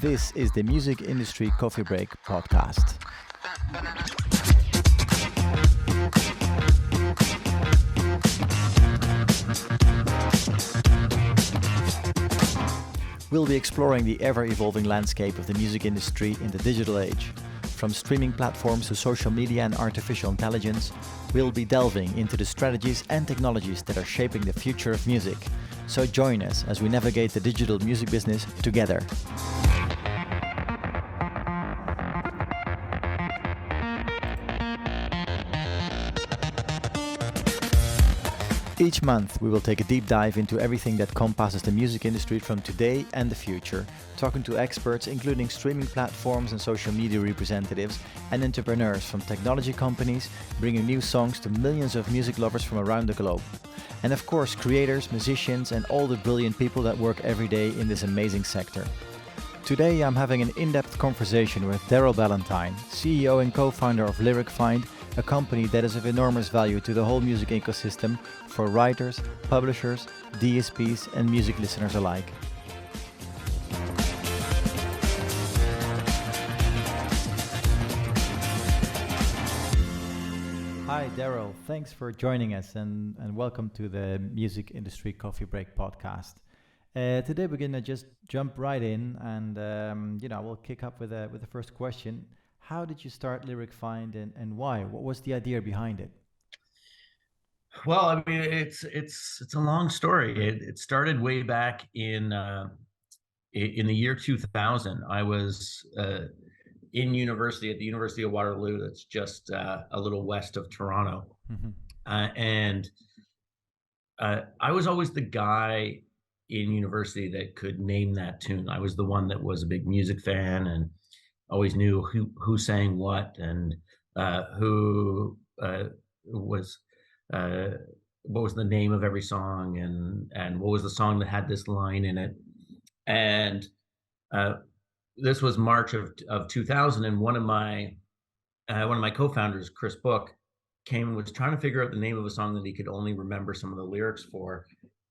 This is the Music Industry Coffee Break podcast. We'll be exploring the ever-evolving landscape of the music industry in the digital age. From streaming platforms to social media and artificial intelligence, we'll be delving into the strategies and technologies that are shaping the future of music. So join us as we navigate the digital music business together. Each month, we will take a deep dive into everything that compasses the music industry from today and the future, talking to experts including streaming platforms and social media representatives and entrepreneurs from technology companies, bringing new songs to millions of music lovers from around the globe. And of course, creators, musicians, and all the brilliant people that work every day in this amazing sector. Today, I'm having an in-depth conversation with Darryl Ballantyne, CEO and co-founder of LyricFind, a company that is of enormous value to the whole music ecosystem for writers, publishers, DSPs, and music listeners alike. Hi, Darryl. Thanks for joining us and welcome to the Music Industry Coffee Break podcast. Today we're going to just jump right in and we'll kick up with the first question. How did you start LyricFind and why? What was the idea behind it? Well, I mean, it's a long story. It started way back in the year 2000. I was in university at the University of Waterloo. That's just a little west of Toronto, and I was always the guy in university that could name that tune. I was the one that was a big music fan and always knew who sang what and who was what was the name of every song and what was the song that had this line in it. And this was March of 2000, and one of my co-founders, Chris Book, came and was trying to figure out the name of a song that he could only remember some of the lyrics for,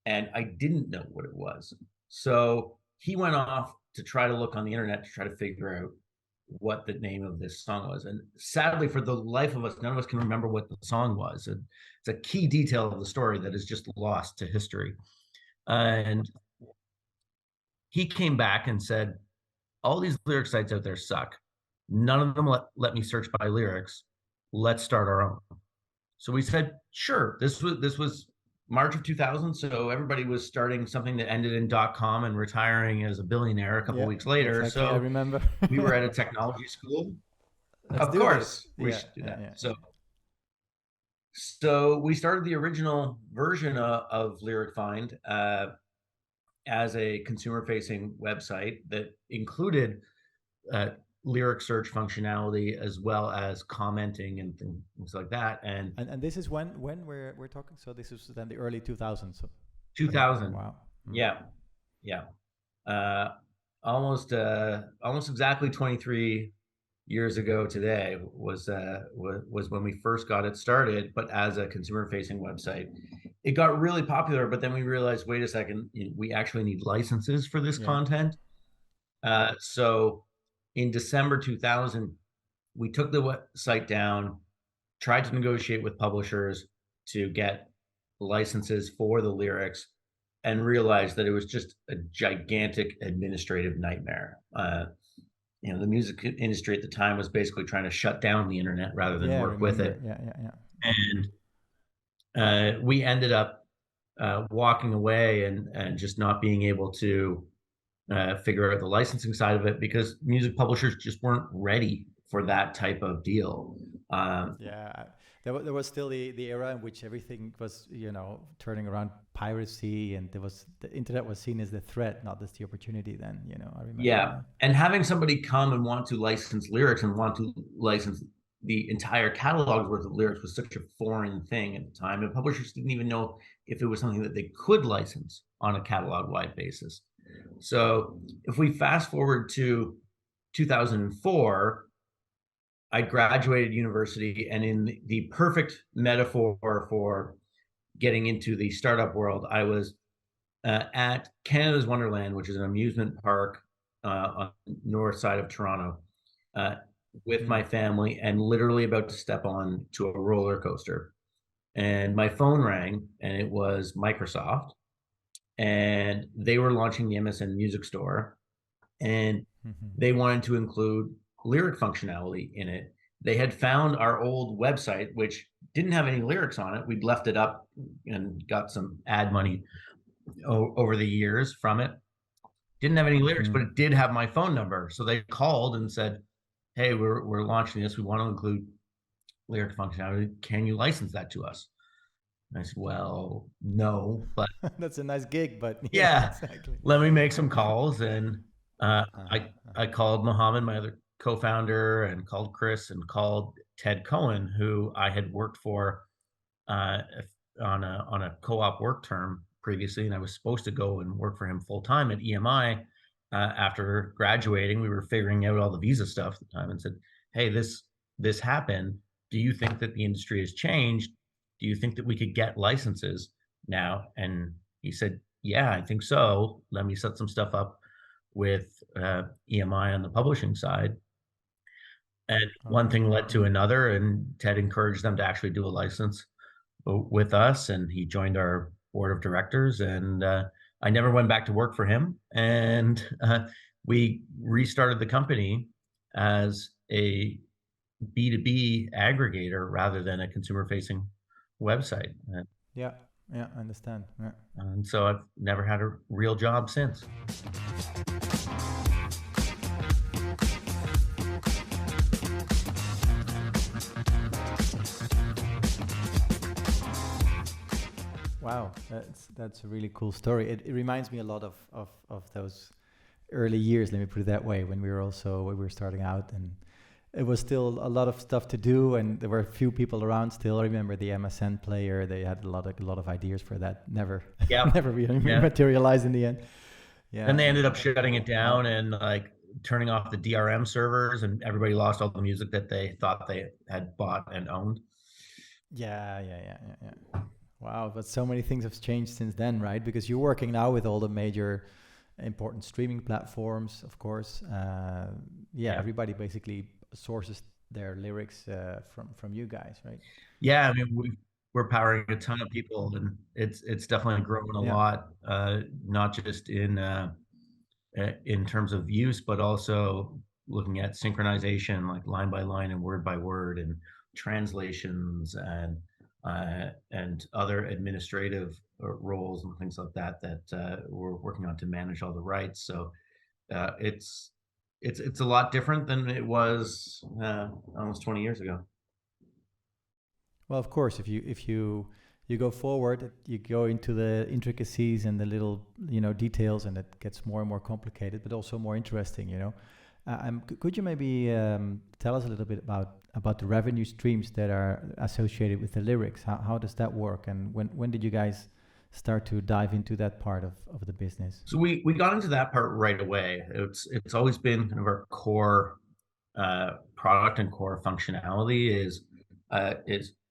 and I didn't know what it was. So he went off to try to look on the internet to try to figure out what the name of this song was. And sadly, for the life of us, none of us can remember what the song was. And it's a key detail of the story that is just lost to history. And he came back and said, all these lyric sites out there suck. None of them let me search by lyrics. Let's start our own. So we said, sure. This was March of 2000, so everybody was starting something that ended in .com and retiring as a billionaire a couple weeks later. Exactly, so I remember. We were at a technology school. Of course, we should do that. Yeah. So we started the original version of LyricFind as a consumer-facing website that included lyric search functionality as well as commenting and things like that. And this is when we're talking. So this is then the early 2000s. So 2000. Wow. Yeah. Almost exactly 23 years ago today was when we first got it started, but as a consumer-facing website. It got really popular, but then we realized, wait a second, we actually need licenses for this content. So in December 2000, we took the website down, tried to negotiate with publishers to get licenses for the lyrics, and realized that it was just a gigantic administrative nightmare. The music industry at the time was basically trying to shut down the internet rather than work with it. And we ended up walking away and just not being able to figure out the licensing side of it because music publishers just weren't ready for that type of deal. There was still the era in which everything was, turning around piracy, and the internet was seen as the threat, not as the opportunity. Then, I remember. Yeah, and having somebody come and want to license lyrics and want to license the entire catalog's worth of lyrics was such a foreign thing at the time, and publishers didn't even know if it was something that they could license on a catalog-wide basis. So if we fast forward to 2004, I graduated university, and in the perfect metaphor for getting into the startup world, I was at Canada's Wonderland, which is an amusement park on the north side of Toronto, uh, with my family, and literally about to step on to a roller coaster. And my phone rang, and it was Microsoft, and they were launching the MSN Music Store, and they wanted to include lyric functionality in it. They had found our old website, which didn't have any lyrics on it. We'd left it up and got some ad money over the years from it. Didn't have any lyrics, but it did have my phone number. So they called and said, hey, we're launching this. We want to include lyric functionality. Can you license that to us? And I said, well, no, but that's a nice gig, but yeah, exactly. Let me make some calls. And I called Mohammed, my other co-founder, and called Chris, and called Ted Cohen, who I had worked for on a co-op work term previously, and I was supposed to go and work for him full time at EMI after graduating. We were figuring out all the visa stuff at the time, and said, "Hey, this happened. Do you think that the industry has changed? Do you think that we could get licenses now?" And he said, "Yeah, I think so. Let me set some stuff up with EMI on the publishing side." And one thing led to another, and Ted encouraged them to actually do a license with us, and he joined our board of directors. And I never went back to work for him, and we restarted the company as a B2B aggregator rather than a consumer-facing website. Yeah, I understand. Yeah. And so I've never had a real job since. Wow, that's a really cool story. It reminds me a lot of those early years, let me put it that way, when we were starting out, and it was still a lot of stuff to do, and there were a few people around still. I remember the MSN player; they had a lot of ideas for that. Never really materialized in the end. Yeah. And they ended up shutting it down and like turning off the DRM servers, and everybody lost all the music that they thought they had bought and owned. Yeah. Wow, but so many things have changed since then, right? Because you're working now with all the major important streaming platforms, of course. Everybody basically sources their lyrics from you guys, right? Yeah, I mean, we're powering a ton of people, and it's definitely grown a lot, not just in terms of use, but also looking at synchronization, like line by line and word by word, and translations, and other administrative roles and things like that we're working on to manage all the rights. So it's a lot different than it was almost 20 years ago. Well, of course, if you go forward, you go into the intricacies and the little details, and it gets more and more complicated, but also more interesting. Could you maybe tell us a little bit about the revenue streams that are associated with the lyrics? How does that work, and when did you guys start to dive into that part of the business? So we got into that part right away. It's always been kind of our core product and core functionality is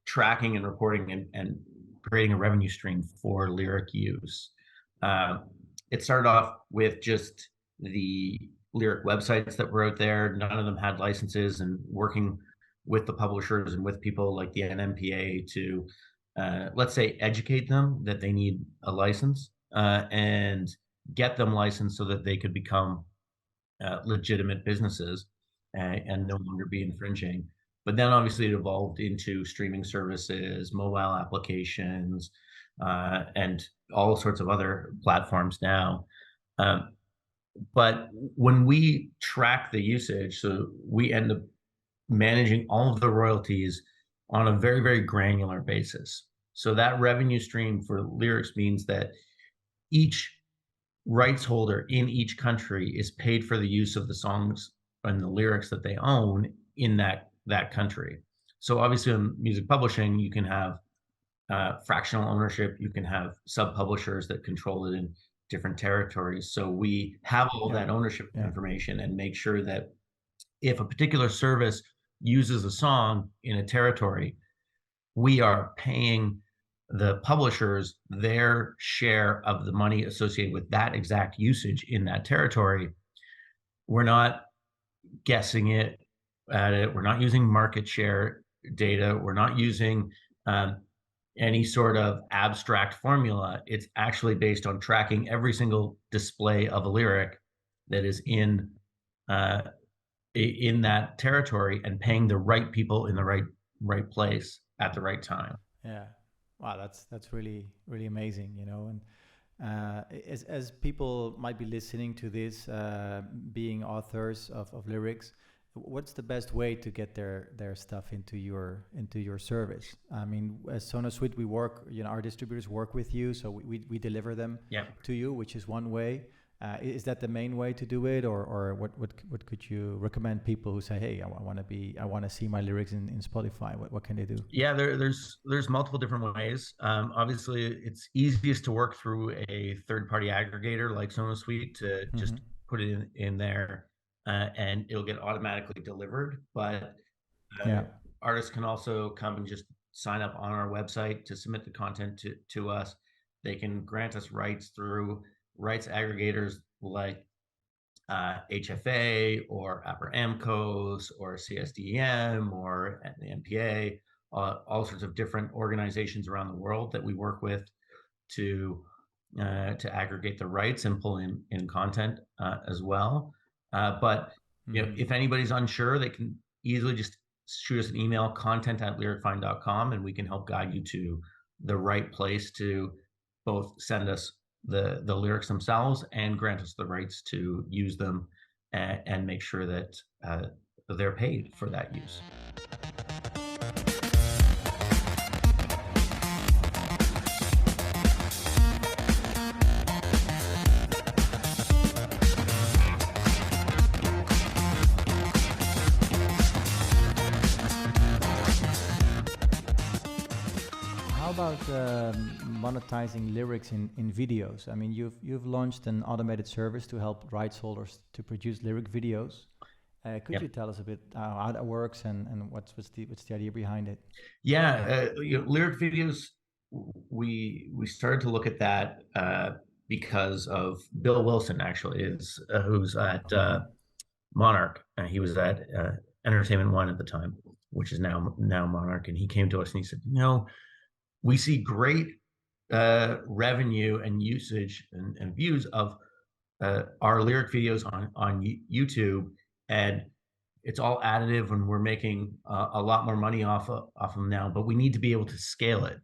tracking and reporting and creating a revenue stream for lyric use. It started off with just the lyric websites that were out there. None of them had licenses, and working with the publishers and with people like the NMPA to let's say educate them that they need a license and get them licensed so that they could become legitimate businesses and no longer be infringing. But then obviously it evolved into streaming services, mobile applications, and all sorts of other platforms now. But when we track the usage, so we end up managing all of the royalties on a very, very granular basis. So that revenue stream for lyrics means that each rights holder in each country is paid for the use of the songs and the lyrics that they own in that country. So obviously in music publishing, you can have fractional ownership, you can have sub-publishers that control it in different territories. So we have all that ownership information and make sure that if a particular service uses a song in a territory, we are paying the publishers their share of the money associated with that exact usage in that territory. We're not guessing it at it. We're not using market share data. We're not using any sort of abstract formula. It's actually based on tracking every single display of a lyric that is in that territory and paying the right people in the right place at the right time. Yeah. Wow, that's really really amazing, you know. And as people might be listening to this, being authors of lyrics, what's the best way to get their stuff into your service? I mean, as SonoSuite, we work, you know, our distributors work with you, so we deliver them to you, which is one way. Is that the main way to do it, or what could you recommend people who say, hey, I want to see my lyrics in Spotify? What can they do? Yeah, there's multiple different ways. Obviously, it's easiest to work through a third-party aggregator like SonoSuite to just put it in there, and it'll get automatically delivered. But artists can also come and just sign up on our website to submit the content to us. They can grant us rights through rights aggregators like HFA or Upper AMCOS or CSDEM or the MPA, all sorts of different organizations around the world that we work with to aggregate the rights and pull in content as well. But you know, if anybody's unsure, they can easily just shoot us an email, content@lyricfind.com, and we can help guide you to the right place to both send us the lyrics themselves and grant us the rights to use them and make sure that they're paid for that use. How about monetizing lyrics in videos? I mean, you've launched an automated service to help rights holders to produce lyric videos. Could you tell us a bit how that works and what's the idea behind it? Yeah, you know, lyric videos. We started to look at that because of Bill Wilson, actually, who's at Monarch. He was at Entertainment One at the time, which is now Monarch, and he came to us and he said, "No, we see great revenue and usage and views of our lyric videos on YouTube, and it's all additive, and we're making a lot more money off them now. But we need to be able to scale it.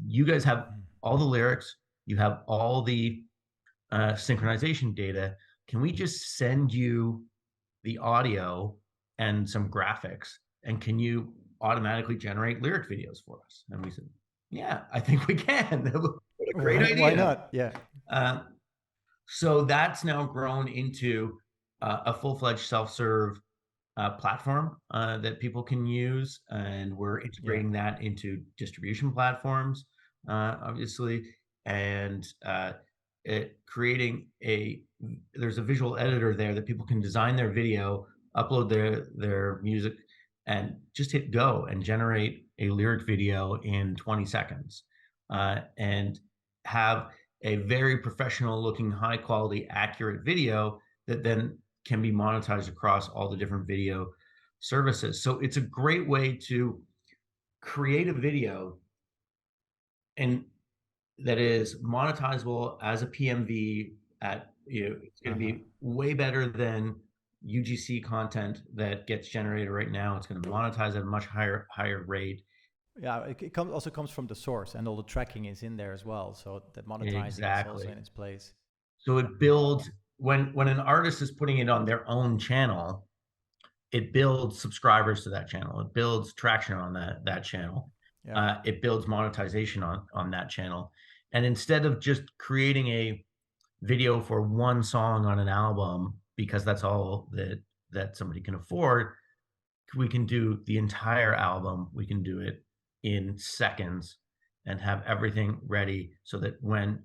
You guys have all the lyrics, you have all the synchronization data. Can we just send you the audio and some graphics, and can you automatically generate lyric videos for us?" And we said, "Yeah, I think we can." What a great idea. Why not? Yeah. So that's now grown into a full-fledged self-serve platform that people can use, and we're integrating that into distribution platforms, obviously, and there's a visual editor there that people can design their video, upload their music, and just hit go and generate a lyric video in 20 seconds, and have a very professional looking, high quality, accurate video that then can be monetized across all the different video services. So it's a great way to create a video and that is monetizable as a PMV at, you know, it's going to be way better than UGC content that gets generated right now. It's going to monetize at a much higher rate. Yeah, it also comes from the source, and all the tracking is in there as well. So that monetizing is also in its place. So it builds, when an artist is putting it on their own channel, it builds subscribers to that channel. It builds traction on that channel. It builds monetization on that channel. And instead of just creating a video for one song on an album, because that's all that somebody can afford, we can do the entire album. We can do it in seconds and have everything ready so that when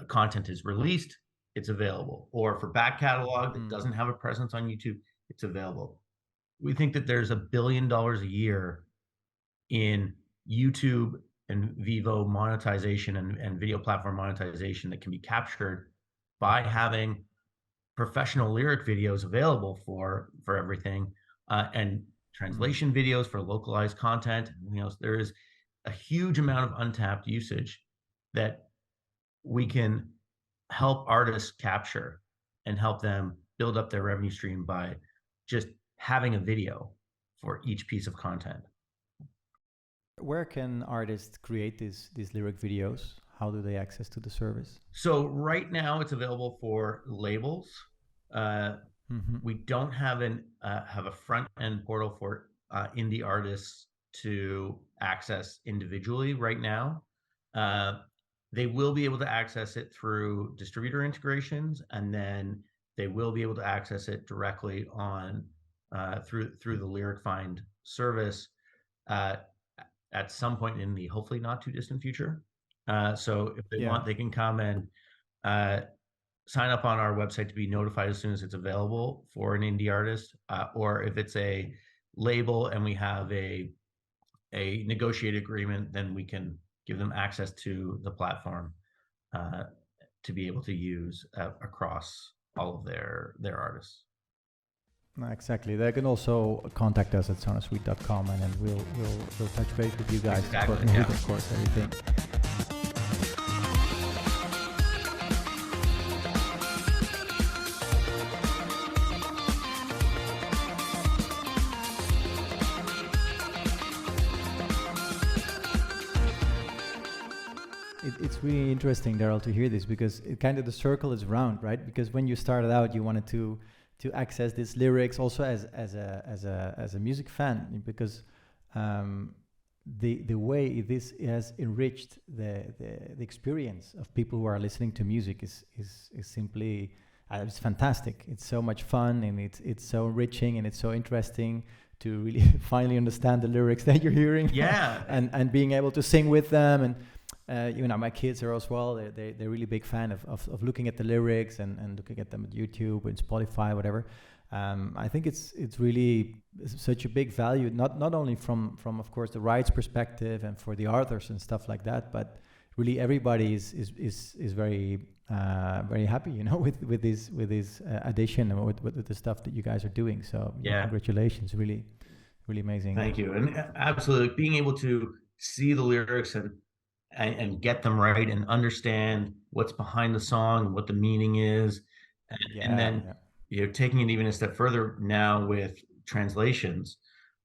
content is released, it's available. Or for back catalog that doesn't have a presence on YouTube, it's available. We think that there's $1 billion a year in YouTube and Vivo monetization and video platform monetization that can be captured by having professional lyric videos available for everything, and translation videos for localized content. There is a huge amount of untapped usage that we can help artists capture and help them build up their revenue stream by just having a video for each piece of content. Where can artists create these lyric videos? How do they access to the service? So right now it's available for labels. We don't have a front end portal for indie artists to access individually right now. They will be able to access it through distributor integrations, and then they will be able to access it directly on through the LyricFind service at some point in the hopefully not too distant future. So if they want, they can come and sign up on our website to be notified as soon as it's available for an indie artist, or if it's a label and we have a negotiated agreement, then we can give them access to the platform to be able to use across all of their artists. Exactly. They can also contact us at SonoSuite.com, and then we'll touch base with you guys. Exactly, of course, everything. It's really interesting, Darryl, to hear this, because it kind of the circle is round, right? Because when you started out, you wanted to access these lyrics also as a music fan, because the way this has enriched the experience of people who are listening to music is simply it's fantastic. It's so much fun, and it's so enriching, and it's so interesting to really finally understand the lyrics that you're hearing. Yeah. and being able to sing with them. And my kids are as well. They're really big fan of looking at the lyrics and looking at them at YouTube and Spotify, whatever. I think it's really such a big value, not only from of course the rights perspective and for the authors and stuff like that, but really everybody is very very happy, with this addition and with the stuff that you guys are doing. So congratulations, really amazing. Thank you. And absolutely, being able to see the lyrics and get them right and understand what's behind the song, what the meaning is, and then taking it even a step further now with translations.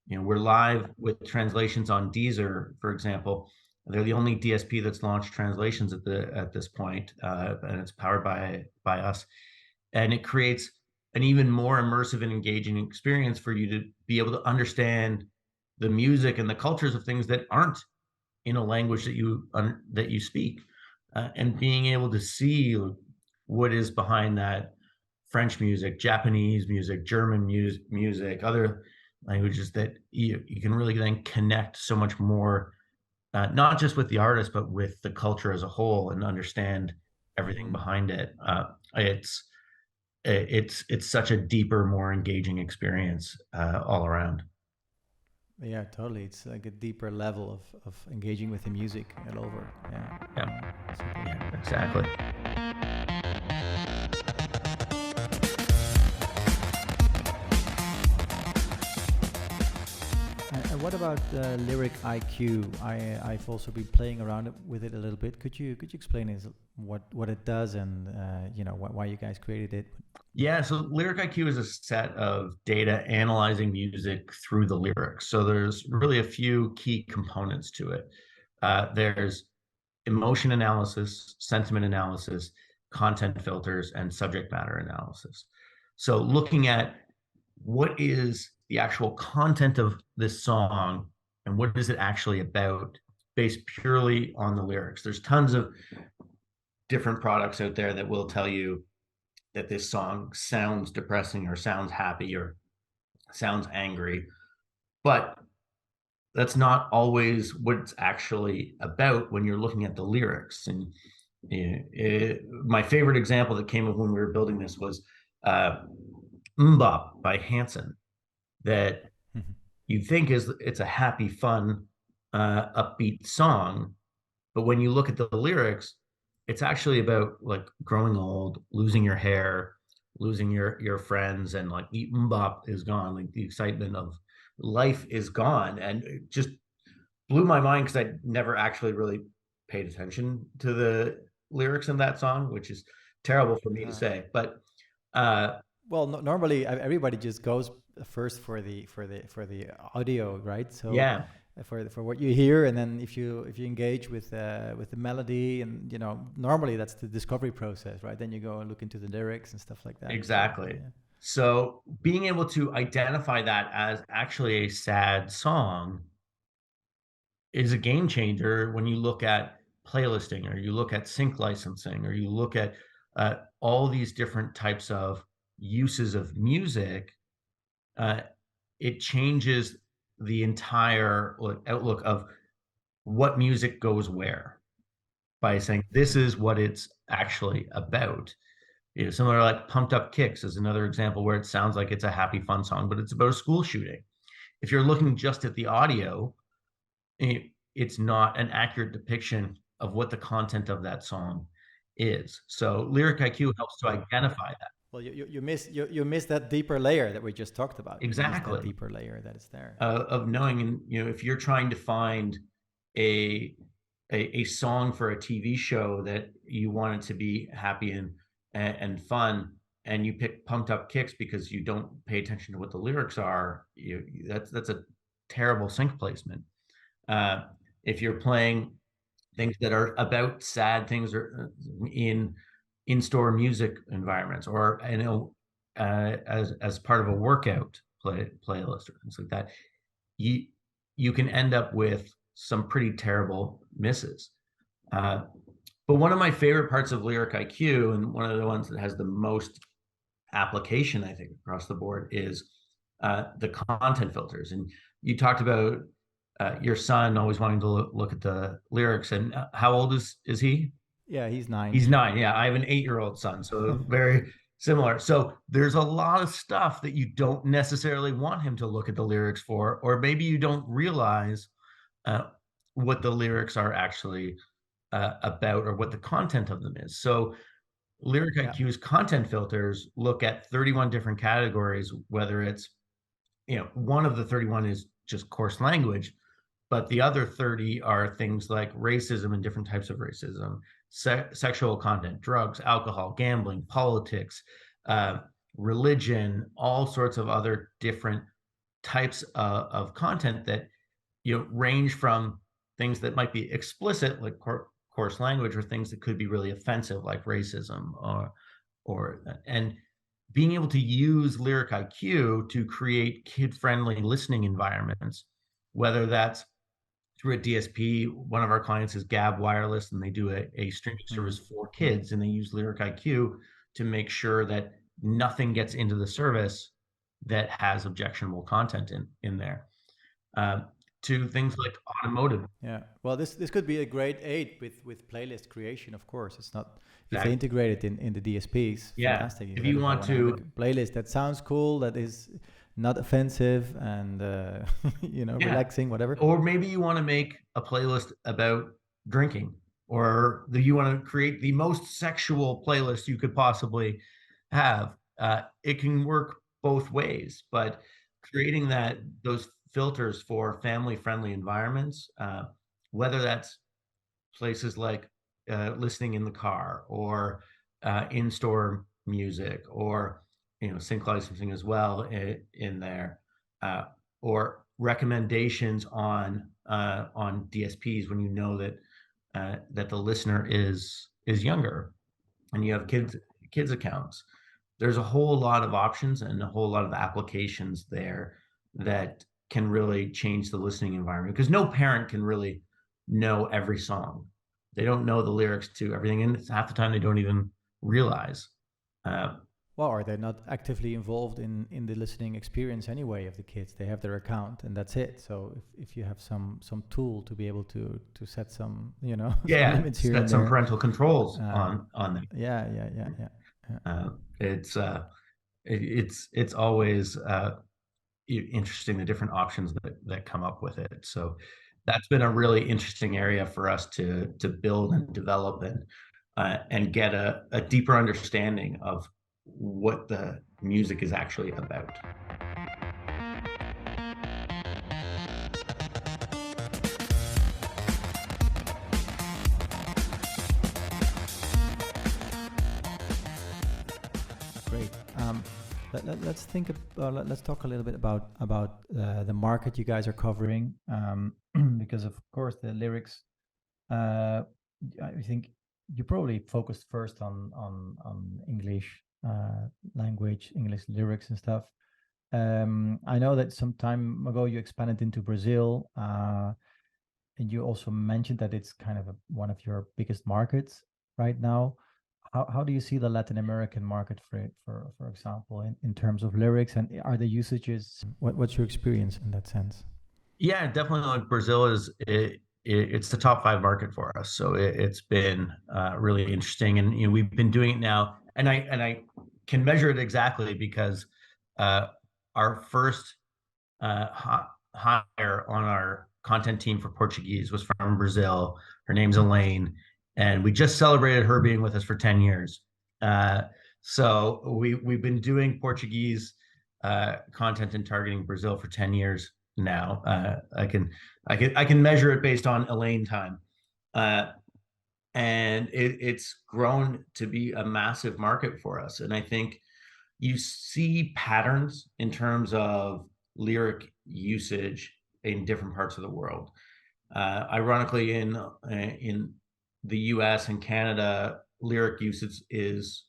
We're live with translations on Deezer, for example. They're the only DSP that's launched translations at this point, and it's powered by us. And it creates an even more immersive and engaging experience for you to be able to understand the music and the cultures of things that aren't in a language that you speak, and being able to see what is behind that French music, Japanese music, German music, other languages, that you can really then connect so much more, not just with the artist, but with the culture as a whole, and understand everything behind it. It's such a deeper, more engaging experience all around. Yeah, totally. It's like a deeper level of engaging with the music all over. Yeah, exactly. And what about Lyric IQ? I've also been playing around with it a little bit. Could you explain what it does, and why you guys created it? Yeah, so Lyric IQ is a set of data analyzing music through the lyrics. So there's really a few key components to it. There's emotion analysis, sentiment analysis, content filters, and subject matter analysis. So looking at what is the actual content of this song and what is it actually about, based purely on the lyrics. There's tons of different products out there that will tell you that this song sounds depressing or sounds happy or sounds angry, but that's not always what it's actually about when you're looking at the lyrics. And my favorite example that came of when we were building this was Mbop by Hanson, that you think it's a happy, fun upbeat song, but when you look at the lyrics, it's actually about like growing old, losing your hair, losing your friends, and like the bop is gone, like the excitement of life is gone. And it just blew my mind because I never actually really paid attention to the lyrics in that song, which is terrible for me to say. But well, normally everybody just goes first for the audio, right? So yeah, for what you hear, and then if you engage with the melody, and normally that's the discovery process, right? Then you go and look into the lyrics and stuff like that. exactly. So, yeah. So being able to identify that as actually a sad song is a game changer when you look at playlisting, or you look at sync licensing, or you look at all these different types of uses of music. uh, it changes the entire outlook of what music goes where, by saying this is what it's actually about. Similar, like Pumped Up Kicks is another example where it sounds like it's a happy, fun song, but it's about a school shooting. If you're looking just at the audio, it's not an accurate depiction of what the content of that song is. So Lyric IQ helps to identify that. Well, you miss that deeper layer that we just talked about. You miss that Exactly. deeper layer that is there. Of knowing, and if you're trying to find a song for a TV show that you want it to be happy and fun, and you pick Pumped Up Kicks because you don't pay attention to what the lyrics are, that's a terrible sync placement. If you're playing things that are about sad things, or in-store music environments, or as part of a workout playlist or things like that, you can end up with some pretty terrible misses. But one of my favorite parts of Lyric IQ, and one of the ones that has the most application, I think, across the board, is the content filters. And you talked about your son always wanting to look at the lyrics. And how old is he? Yeah, he's 9. He's 9. Yeah, I have an 8-year-old son, so very similar. So there's a lot of stuff that you don't necessarily want him to look at the lyrics for, or maybe you don't realize what the lyrics are actually about, or what the content of them is. So Lyric IQ's content filters look at 31 different categories, whether it's, one of the 31 is just coarse language, but the other 30 are things like racism and different types of racism, sexual content, drugs, alcohol, gambling, politics, religion, all sorts of other different types of content that range from things that might be explicit, like coarse language, or things that could be really offensive, like racism, and being able to use Lyric IQ to create kid-friendly listening environments, whether that's through a DSP. One of our clients is Gab Wireless, and they do a streaming service for kids, and they use Lyric IQ to make sure that nothing gets into the service that has objectionable content in there. To things like automotive. Yeah, well, this could be a great aid with playlist creation. Of course, it's not if Exactly. they integrate it in the DSPs. Yeah, Fantastic. if you want to have a playlist that sounds cool, that is not offensive, and relaxing, whatever. Or maybe you want to make a playlist about drinking, or you want to create the most sexual playlist you could possibly have. It can work both ways, but creating those filters for family-friendly environments, whether that's places like listening in the car, or in-store music, or sync licensing as well in there, or recommendations on DSPs when you know that the listener is younger, and you have kids accounts. There's a whole lot of options and a whole lot of applications there that can really change the listening environment, because no parent can really know every song. They don't know the lyrics to everything, and half the time they don't even realize. Well, or they're not actively involved in the listening experience anyway of the kids. They have their account, and that's it. So if you have some tool to be able to set some some limits here, set some parental controls on them. It's always interesting, the different options that come up with it. So that's been a really interesting area for us to build and develop and get a deeper understanding of what the music is actually about. Great. Let's think. Let's talk a little bit about the market you guys are covering, because of course the lyrics. I think you probably focused first on English language, English lyrics and stuff. I know that some time ago you expanded into Brazil, and you also mentioned that it's kind of one of your biggest markets right now. How do you see the Latin American market for example, in terms of lyrics, and are the usages? What's your experience in that sense? Yeah, definitely. Like Brazil it's the top 5 market for us, so it's been really interesting, and we've been doing it now, and I can measure it exactly because our first hire on our content team for Portuguese was from Brazil. Her name's Elaine, and we just celebrated her being with us for 10 years. So we've been doing Portuguese content and targeting Brazil for 10 years now. I can measure it based on Elaine time. And it's grown to be a massive market for us. And I think you see patterns in terms of lyric usage in different parts of the world. Ironically, in the U.S. and Canada, lyric usage is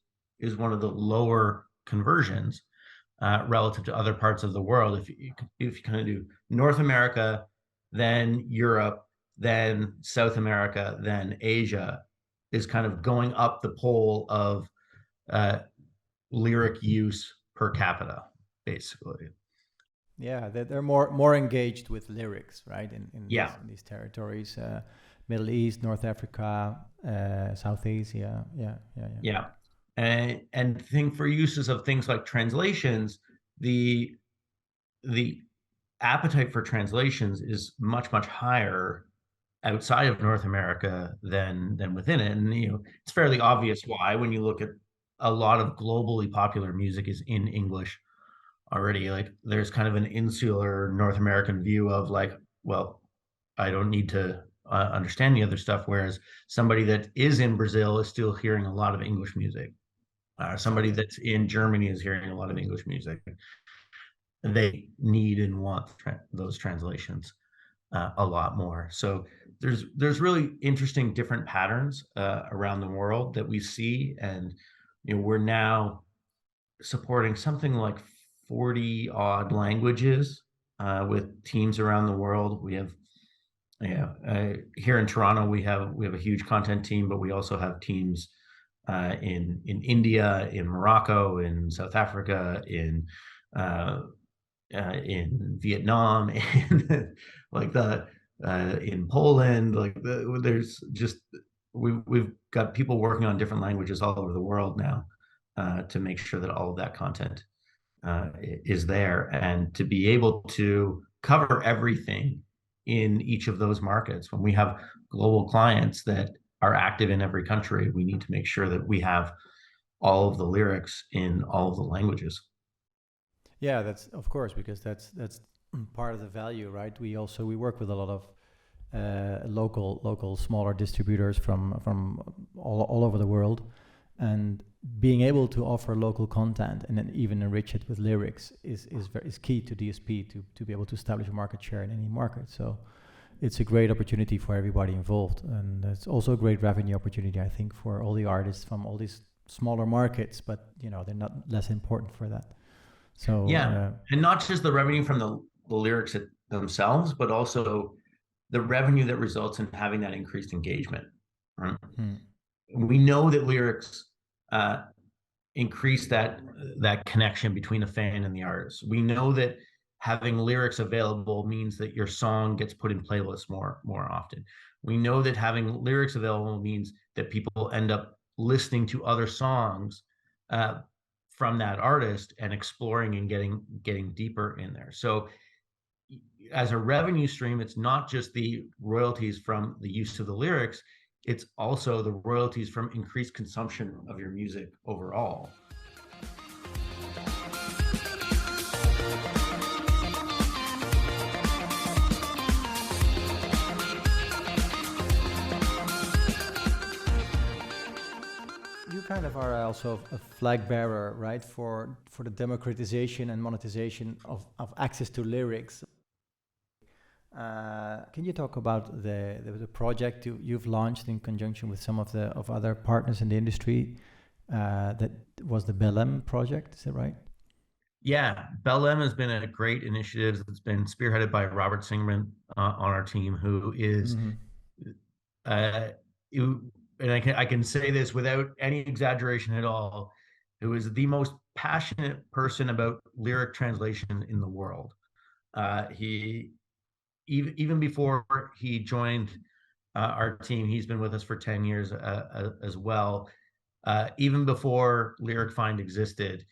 one of the lower conversions relative to other parts of the world. If you kind of do North America, then Europe, then South America, then Asia, is kind of going up the pole of lyric use per capita, basically. Yeah, they're more engaged with lyrics, right? Yeah. In these territories, Middle East, North Africa, South Asia. Yeah. And thing for uses of things like translations, the appetite for translations is much higher outside of North America than within it. And it's fairly obvious why when you look at a lot of globally popular music is in English already. Like there's kind of an insular North American view of like, well, I don't need to understand the other stuff, whereas somebody that is in Brazil is still hearing a lot of English music. Somebody that's in Germany is hearing a lot of English music. They need and want those translations a lot more. So there's really interesting different patterns around the world that we see, and we're now supporting something like 40 odd languages with teams around the world. We have here in Toronto, we have a huge content team, but we also have teams in India, in Morocco, in South Africa, in Vietnam, in like in Poland. Like there's just we've got people working on different languages all over the world now to make sure that all of that content is there, and to be able to cover everything in each of those markets. When we have global clients that are active in every country, we need to make sure that we have all of the lyrics in all of the languages. Yeah, that's of course, because that's part of the value, right? We work with a lot of local smaller distributors from all over the world, and being able to offer local content and then even enrich it with lyrics is key to DSP to be able to establish a market share in any market. So it's a great opportunity for everybody involved, and it's also a great revenue opportunity, I think, for all the artists from all these smaller markets, but they're not less important for that. So yeah, and not just the revenue from the lyrics themselves, but also the revenue that results in having that increased engagement. Right? We know that lyrics increase that connection between the fan and the artist. We know that having lyrics available means that your song gets put in playlists more often. We know that having lyrics available means that people end up listening to other songs from that artist and exploring and getting deeper in there. So as a revenue stream, it's not just the royalties from the use of the lyrics, it's also the royalties from increased consumption of your music overall. You kind of are also a flag bearer, right, for the democratization and monetization of access to lyrics. Can you talk about the project you've launched in conjunction with some of other partners in the industry? That was the Bellam project, is that right? Yeah, Bellam has been a great initiative that's been spearheaded by Robert Singerman on our team, who is, and I can say this without any exaggeration at all, who is the most passionate person about lyric translation in the world. He even before he joined our team, he's been with us for 10 years as well. Even before LyricFind existed,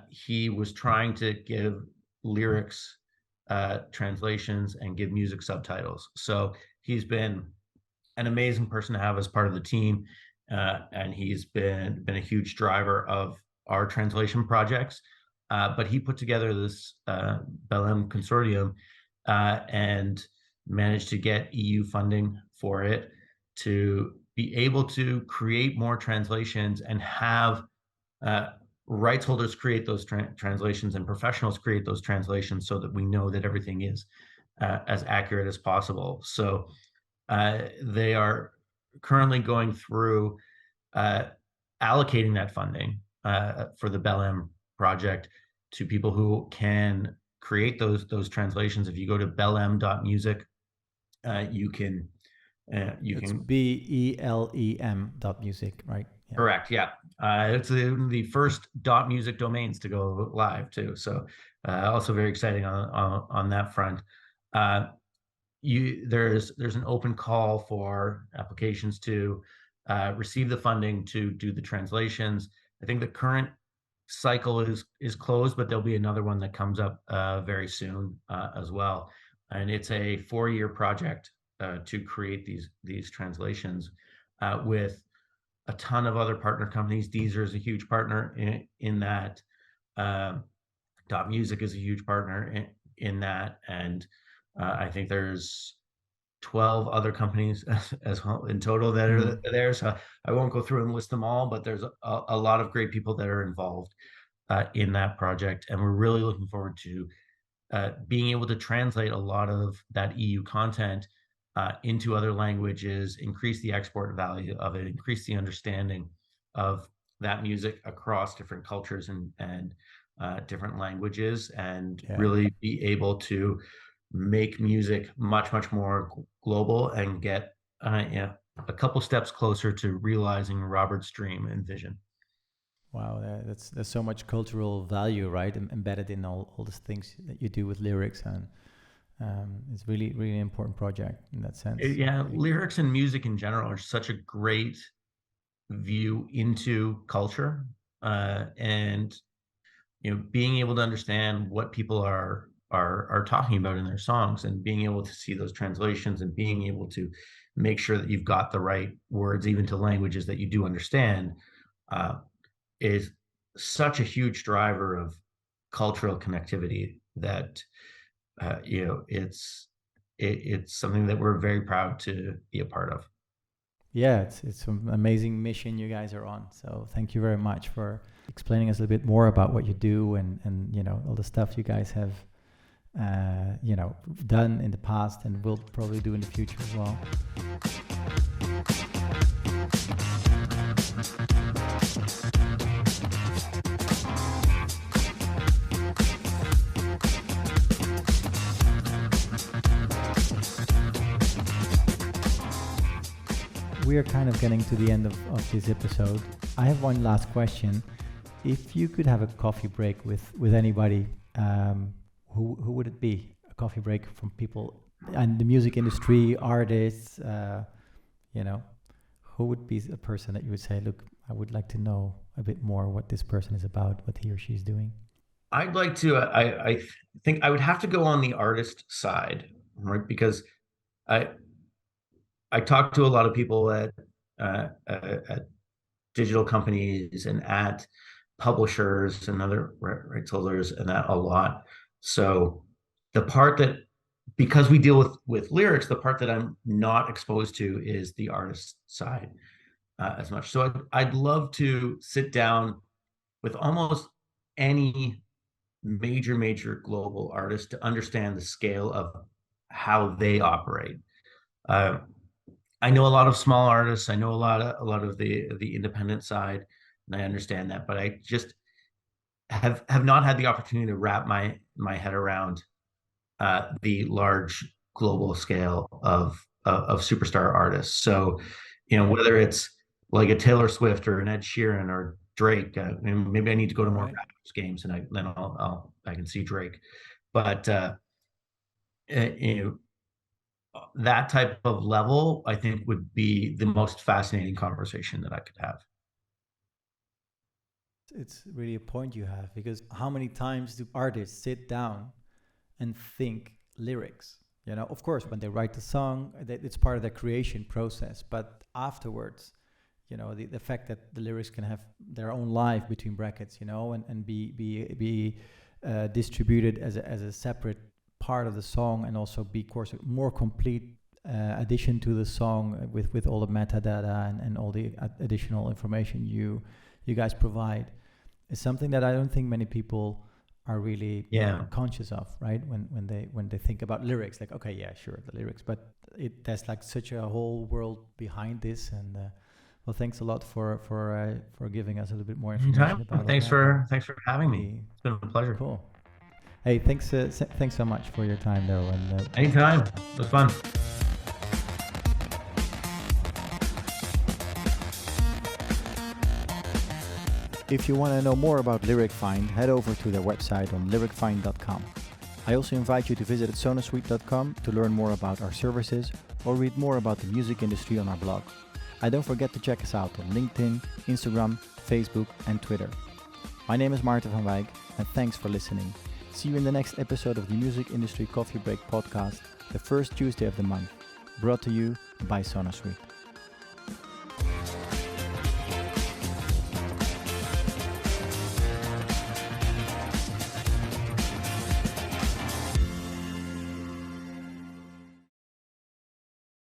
he was trying to give lyrics translations and give music subtitles. So he's been an amazing person to have as part of the team, and he's been a huge driver of our translation projects. But he put together this Bellam consortium and managed to get EU funding for it to be able to create more translations and have rights holders create those translations and professionals create those translations, so that we know that everything is as accurate as possible. So they are currently going through allocating that funding for the Bellam project to people who can create those translations. If you go to bellam.music, you can it's BELEM.music, right? Yeah. Correct. Yeah. It's the first .music domains to go live too. So also very exciting on that front. There's an open call for applications to receive the funding to do the translations. I think the current cycle is closed, but there'll be another one that comes up very soon as well. And it's a 4-year project to create these translations with a ton of other partner companies. Deezer is a huge partner in that. .music is a huge partner in that, and I think there's 12 other companies as well in total that are there. So I won't go through and list them all, but there's a lot of great people that are involved in that project, and we're really looking forward to being able to translate a lot of that EU content into other languages, increase the export value of it, increase the understanding of that music across different cultures and different languages, and really be able to make music much more global and get a couple steps closer to realizing Robert's dream and vision. Wow, there's so much cultural value, right, embedded in all these things that you do with lyrics, and it's really an important project in that sense. Yeah, lyrics and music in general are such a great view into culture, and being able to understand what people are talking about in their songs, and being able to see those translations, and being able to make sure that you've got the right words even to languages that you do understand, is such a huge driver of cultural connectivity that it's something that we're very proud to be a part of. Yeah, it's an amazing mission you guys are on. So thank you very much for explaining us a little bit more about what you do, and all the stuff you guys have done in the past and will probably do in the future as well. We are kind of getting to the end of this episode. I have one last question. If you could have a coffee break with anybody, who would it be? A coffee break from people and the music industry, artists, who would be a person that you would say, look, I would like to know a bit more what this person is about, what he or she is doing? I'd like to. I think I would have to go on the artist side, right? Because I I talk to a lot of people at digital companies and at publishers and other rights holders and that a lot. So the part that, because we deal with lyrics, the part that I'm not exposed to is the artist side as much. So I'd love to sit down with almost any major global artist to understand the scale of how they operate. Uh, I know a lot of small artists. I know a lot of the independent side, and I understand that. But I just have not had the opportunity to wrap my head around the large global scale of superstar artists. So, whether it's like a Taylor Swift or an Ed Sheeran or Drake, maybe I need to go to more Right. Raptors games, and I can see Drake. But you know, that type of level, I think, would be the most fascinating conversation that I could have. It's really a point you have, because how many times do artists sit down and think lyrics? Of course, when they write the song, it's part of the creation process. But afterwards, the fact that the lyrics can have their own life between brackets, and be distributed as a separate part of the song, and also be, of course, a more complete addition to the song with all the metadata and all the additional information you guys provide, is something that I don't think many people are really conscious of, right? When they think about lyrics, like, okay, yeah, sure, the lyrics, but there's like such a whole world behind this. And well, thanks a lot for giving us a little bit more information about Thanks that. thanks for having me. It's been a pleasure. Cool. Hey, thanks so much for your time, though. And Anytime. It was fun. if you want to know more about LyricFind, head over to their website on lyricfind.com. I also invite you to visit SonoSuite.com to learn more about our services or read more about the music industry on our blog. And don't forget to check us out on LinkedIn, Instagram, Facebook, and Twitter. My name is Maarten van Wijck, and thanks for listening. See you in the next episode of the Music Industry Coffee Break podcast, the first Tuesday of the month, brought to you by SonoSuite.